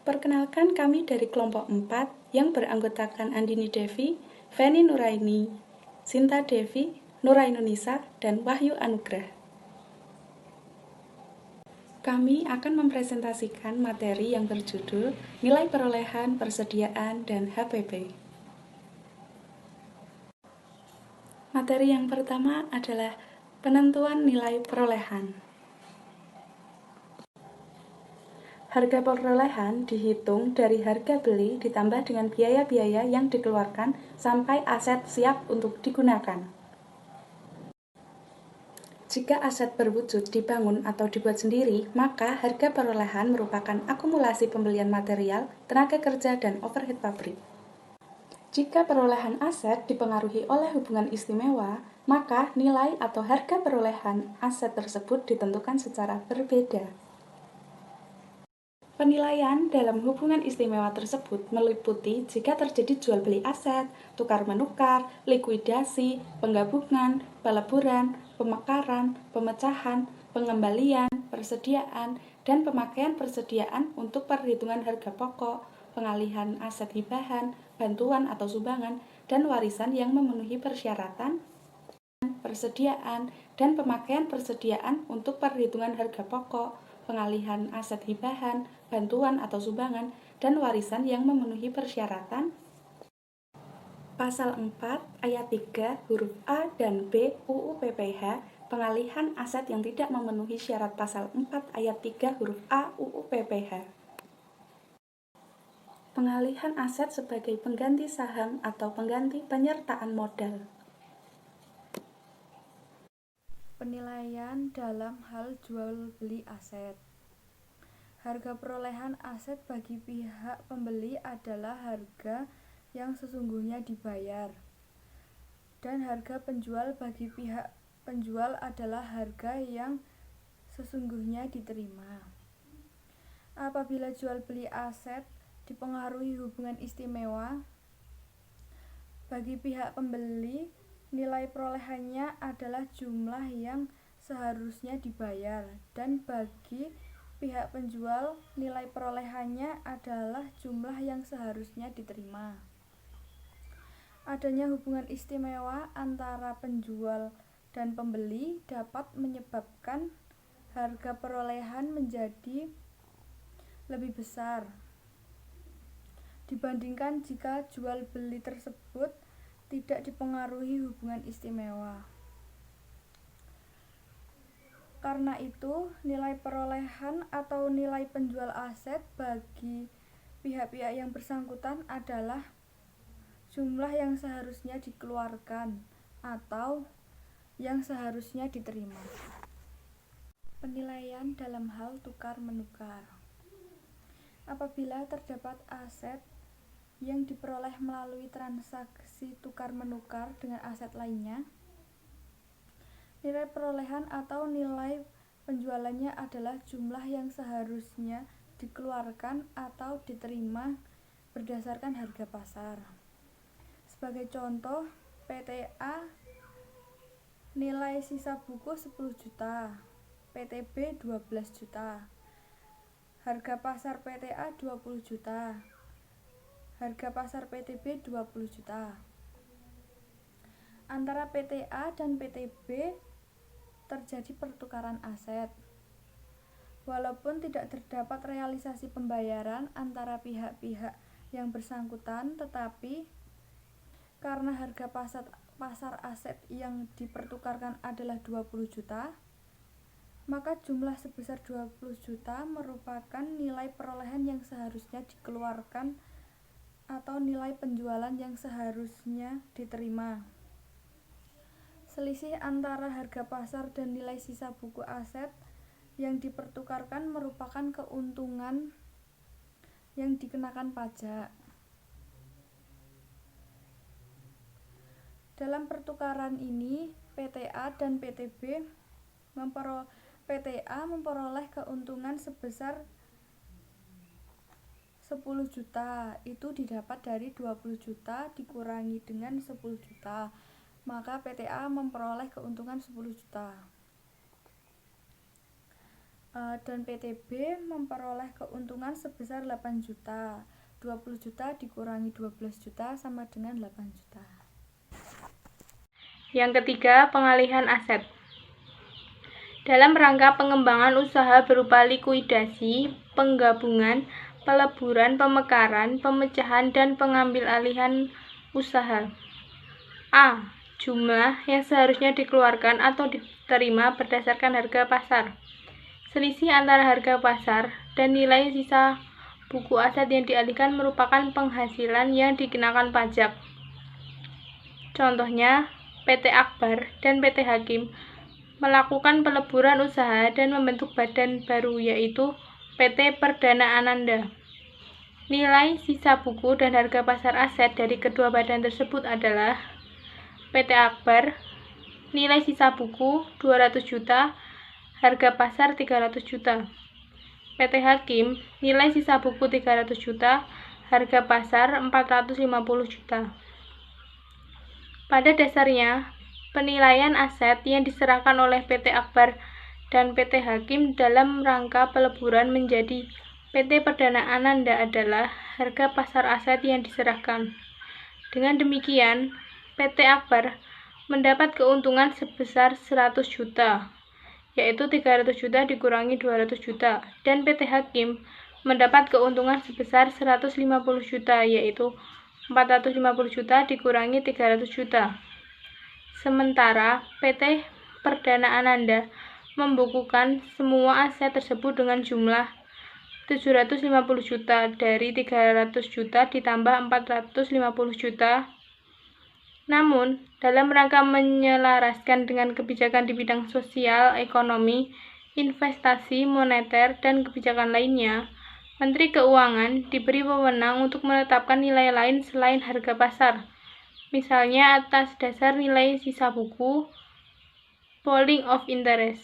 Perkenalkan, kami dari kelompok 4 yang beranggotakan Andini Devi, Feni Nuraini, Sinta Devi, Nurainunisa, dan Wahyu Anugrah. Kami akan mempresentasikan materi yang berjudul Nilai Perolehan, Persediaan, dan HPP. Materi yang pertama adalah penentuan nilai perolehan. Harga perolehan dihitung dari harga beli ditambah dengan biaya-biaya yang dikeluarkan sampai aset siap untuk digunakan. Jika aset berwujud dibangun atau dibuat sendiri, maka harga perolehan merupakan akumulasi pembelian material, tenaga kerja, dan overhead pabrik. Jika perolehan aset dipengaruhi oleh hubungan istimewa, maka nilai atau harga perolehan aset tersebut ditentukan secara berbeda. Penilaian dalam hubungan istimewa tersebut meliputi jika terjadi jual beli aset, tukar-menukar, likuidasi, penggabungan, peleburan, pemekaran, pemecahan, pengembalian, persediaan, dan pemakaian persediaan untuk perhitungan harga pokok, pengalihan aset hibahan, bantuan atau sumbangan, dan warisan yang memenuhi persyaratan persediaan, dan pemakaian persediaan untuk perhitungan harga pokok, pengalihan aset hibahan, bantuan atau sumbangan, dan warisan yang memenuhi persyaratan. Pasal 4 ayat 3 huruf A dan B UU PPH, pengalihan aset yang tidak memenuhi syarat pasal 4 ayat 3 huruf A UU PPH. Pengalihan aset sebagai pengganti saham atau pengganti penyertaan modal. Penilaian dalam hal jual beli aset. Harga perolehan aset bagi pihak pembeli adalah harga yang sesungguhnya dibayar, dan harga penjual bagi pihak penjual adalah harga yang sesungguhnya diterima. Apabila jual beli aset dipengaruhi hubungan istimewa, bagi pihak pembeli nilai perolehannya adalah jumlah yang seharusnya dibayar, dan bagi pihak penjual nilai perolehannya adalah jumlah yang seharusnya diterima. Adanya hubungan istimewa antara penjual dan pembeli dapat menyebabkan harga perolehan menjadi lebih besar dibandingkan jika jual beli tersebut tidak dipengaruhi hubungan istimewa. Karena itu, nilai perolehan atau nilai penjual aset bagi pihak-pihak yang bersangkutan adalah jumlah yang seharusnya dikeluarkan atau yang seharusnya diterima. Penilaian dalam hal tukar-menukar. Apabila terdapat aset yang diperoleh melalui transaksi tukar-menukar dengan aset lainnya, nilai perolehan atau nilai penjualannya adalah jumlah yang seharusnya dikeluarkan atau diterima berdasarkan harga pasar. Sebagai contoh, PTA nilai sisa buku 10 juta, PTB 12 juta, harga pasar PTA 20 juta, harga pasar PTB 20 juta. Antara PTA dan PTB terjadi pertukaran aset. Walaupun tidak terdapat realisasi pembayaran antara pihak-pihak yang bersangkutan, tetapi karena harga pasar aset yang dipertukarkan adalah 20 juta, maka jumlah sebesar 20 juta merupakan nilai perolehan yang seharusnya dikeluarkan atau nilai penjualan yang seharusnya diterima. Selisih antara harga pasar dan nilai sisa buku aset yang dipertukarkan merupakan keuntungan yang dikenakan pajak. Dalam pertukaran ini, PTA dan PTB memperoleh keuntungan sebesar 10 juta, itu didapat dari 20 juta dikurangi dengan 10 juta, maka PTA memperoleh keuntungan 10 juta. Dan PTB memperoleh keuntungan sebesar 8 juta. 20 juta dikurangi 12 juta sama dengan 8 juta. Yang ketiga, pengalihan aset. Dalam rangka pengembangan usaha berupa likuidasi, penggabungan, peleburan, pemekaran, pemecahan, dan pengambil alihan usaha. A. Jumlah yang seharusnya dikeluarkan atau diterima berdasarkan harga pasar. Selisih antara harga pasar dan nilai sisa buku aset yang dialihkan merupakan penghasilan yang dikenakan pajak. Contohnya, PT Akbar dan PT Hakim melakukan peleburan usaha dan membentuk badan baru, yaitu PT Perdana Ananda. Nilai sisa buku dan harga pasar aset dari kedua badan tersebut adalah: PT Akbar, nilai sisa buku 200 juta, harga pasar 300 juta. PT Hakim, nilai sisa buku 300 juta, harga pasar 450 juta. Pada dasarnya, penilaian aset yang diserahkan oleh PT Akbar dan PT Hakim dalam rangka peleburan menjadi PT Perdana Ananda adalah harga pasar aset yang diserahkan. Dengan demikian, PT Akbar mendapat keuntungan sebesar 100 juta, yaitu 300 juta dikurangi 200 juta, dan PT Hakim mendapat keuntungan sebesar 150 juta, yaitu 450 juta dikurangi 300 juta. Sementara PT Perdana Ananda membukukan semua aset tersebut dengan jumlah 750 juta dari 300 juta ditambah 450 juta. Namun, dalam rangka menyelaraskan dengan kebijakan di bidang sosial, ekonomi, investasi, moneter, dan kebijakan lainnya, Menteri Keuangan diberi wewenang untuk menetapkan nilai lain selain harga pasar, misalnya atas dasar nilai sisa buku, pooling of interest.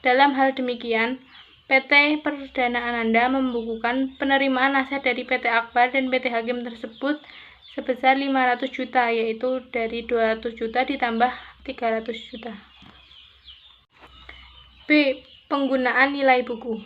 Dalam hal demikian, PT Perdana Ananda membukukan penerimaan aset dari PT Akbar dan PT Hakim tersebut sebesar 500 juta, yaitu dari 200 juta ditambah 300 juta. B. Penggunaan nilai buku.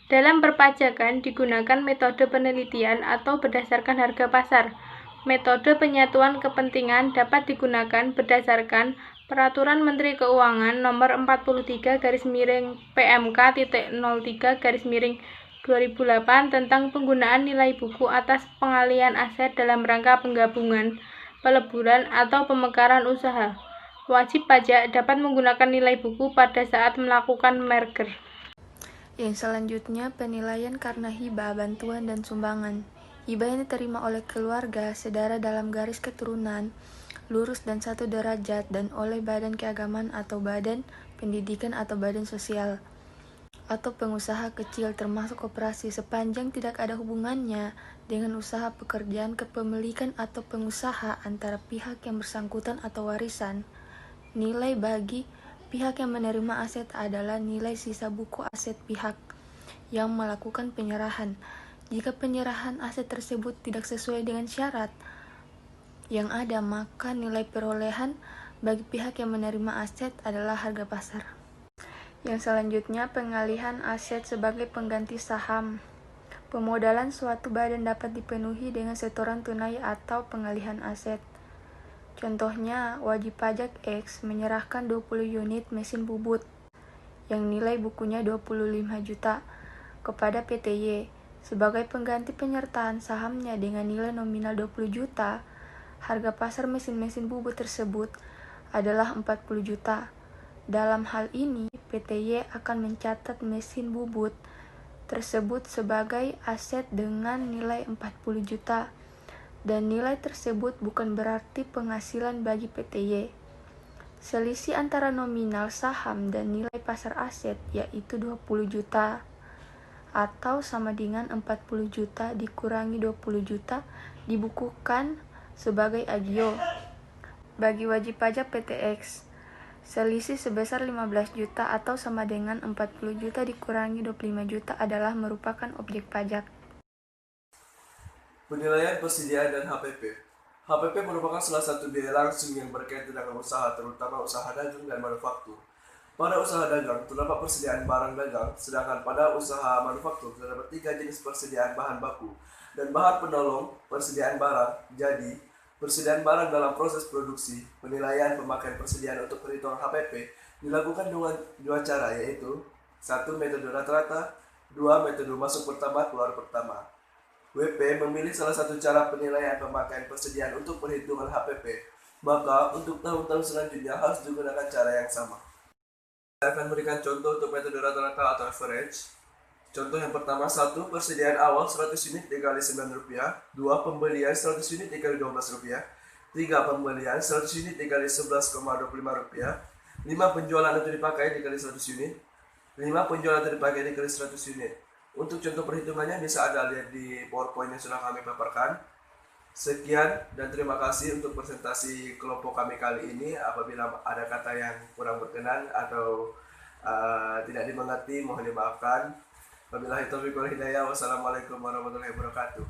Dalam perpajakan digunakan metode penelitian atau berdasarkan harga pasar. Metode penyatuan kepentingan dapat digunakan berdasarkan Peraturan Menteri Keuangan Nomor 43/PMK.03/2008 tentang penggunaan nilai buku atas pengalihan aset dalam rangka penggabungan, peleburan, atau pemekaran usaha. Wajib pajak dapat menggunakan nilai buku pada saat melakukan merger. Yang selanjutnya, penilaian karena hibah, bantuan, dan sumbangan. Hibah yang diterima oleh keluarga, saudara dalam garis keturunan, lurus dan satu derajat, dan oleh badan keagamaan atau badan pendidikan atau badan sosial, atau pengusaha kecil termasuk koperasi sepanjang tidak ada hubungannya dengan usaha pekerjaan kepemilikan atau pengusaha antara pihak yang bersangkutan atau warisan. Nilai bagi pihak yang menerima aset adalah nilai sisa buku aset pihak yang melakukan penyerahan. Jika penyerahan aset tersebut tidak sesuai dengan syarat yang ada, maka nilai perolehan bagi pihak yang menerima aset adalah harga pasar. Yang selanjutnya, pengalihan aset sebagai pengganti saham. Pemodalan suatu badan dapat dipenuhi dengan setoran tunai atau pengalihan aset. Contohnya, wajib pajak X menyerahkan 20 unit mesin bubut yang nilai bukunya 25 juta kepada PT Y sebagai pengganti penyertaan sahamnya dengan nilai nominal 20 juta. Harga pasar mesin-mesin bubut tersebut adalah 40 juta. Dalam hal ini, PT Y akan mencatat mesin bubut tersebut sebagai aset dengan nilai 40 juta, dan nilai tersebut bukan berarti penghasilan bagi PT Y. Selisih antara nominal saham dan nilai pasar aset yaitu 20 juta, atau sama dengan 40 juta dikurangi 20 juta dibukukan sebagai agio. Bagi wajib pajak PT X, selisih sebesar 15 juta atau sama dengan 40 juta dikurangi 25 juta adalah merupakan objek pajak. Penilaian persediaan dan HPP. HPP merupakan salah satu biaya langsung yang berkaitan dengan usaha, terutama usaha dagang dan manufaktur. Pada usaha dagang terdapat persediaan barang dagang, sedangkan pada usaha manufaktur terdapat 3 jenis persediaan bahan baku dan bahan penolong, persediaan barang, jadi persediaan barang dalam proses produksi, penilaian pemakaian persediaan untuk perhitungan HPP dilakukan dengan 2 cara, yaitu 1. Metode rata-rata, 2. Metode masuk pertama, keluar pertama. WP memilih salah satu cara penilaian pemakaian persediaan untuk perhitungan HPP, maka untuk tahun-tahun selanjutnya harus digunakan cara yang sama. Saya akan memberikan contoh untuk metode rata-rata atau average. Contoh yang pertama, 1. Persediaan awal 100 unit dikali Rp9, 2. Pembelian 100 unit dikali Rp12, 3. Pembelian 100 unit dikali Rp11,25, 5. Penjualan untuk dipakai dikali 100 unit, 5. Penjualan untuk dipakai dikali 100 unit. Untuk contoh perhitungannya bisa Anda lihat di PowerPoint yang sudah kami paparkan. Sekian dan terima kasih untuk presentasi kelompok kami kali ini. Apabila ada kata yang kurang berkenan atau tidak dimengerti, mohon dimaafkan. Wabillahi taufiq wal hidayah. Wassalamualaikum warahmatullahi wabarakatuh.